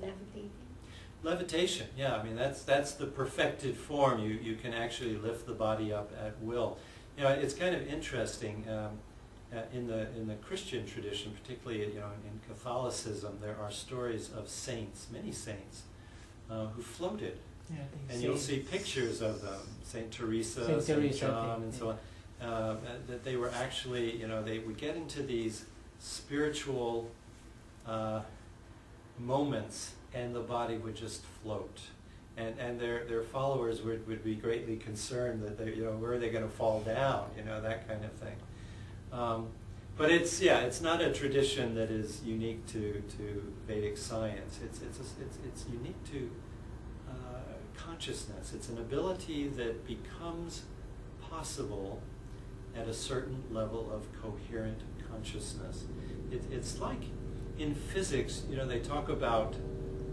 levitating? Levitation, yeah. I mean, that's the perfected form. You can actually lift the body up at will. You know, it's kind of interesting. In the Christian tradition, particularly in Catholicism, there are stories of saints, many saints, who floated. Yeah, And you'll see pictures of them, Saint Teresa, Saint Saint Teresa, John, and yeah. so on. That they were actually, they would get into these spiritual moments, and the body would just float. And their followers would be greatly concerned that they, where are they going to fall down, that kind of thing. But it's not a tradition that is unique to Vedic science. It's unique to consciousness. It's an ability that becomes possible at a certain level of coherent consciousness. It's like in physics, they talk about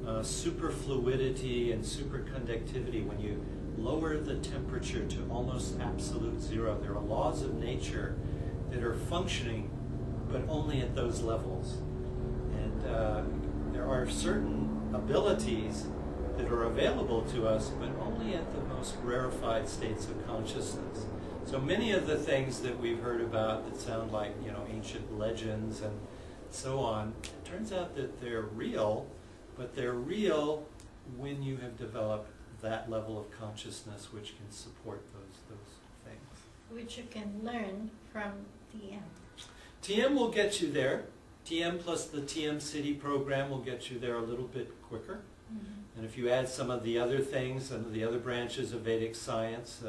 superfluidity and superconductivity. When you lower the temperature to almost absolute zero, there are laws of nature that are functioning, but only at those levels. And there are certain abilities that are available to us, but only at the most rarefied states of consciousness. So many of the things that we've heard about that sound like, ancient legends and so on, it turns out that they're real, but they're real when you have developed that level of consciousness which can support those things. Which you can learn from TM. TM will get you there. TM plus the TM City program will get you there a little bit quicker. Mm-hmm. And if you add some of the other things, some of the other branches of Vedic science,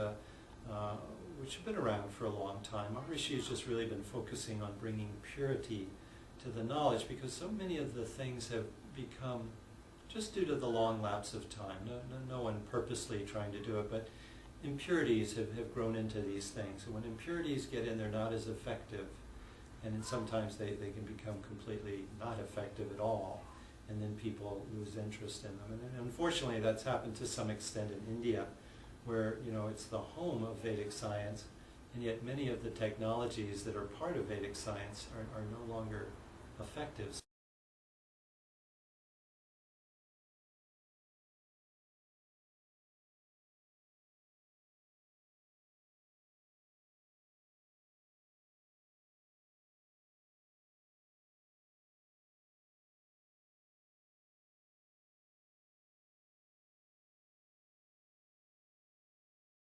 which have been around for a long time, Maharishi has just really been focusing on bringing purity to the knowledge, because so many of the things have become just due to the long lapse of time. No one purposely trying to do it, but impurities have grown into these things. And when impurities get in, they're not as effective. And then sometimes they can become completely not effective at all. And then people lose interest in them. And unfortunately, that's happened to some extent in India, where it's the home of Vedic science, and yet many of the technologies that are part of Vedic science are no longer effective.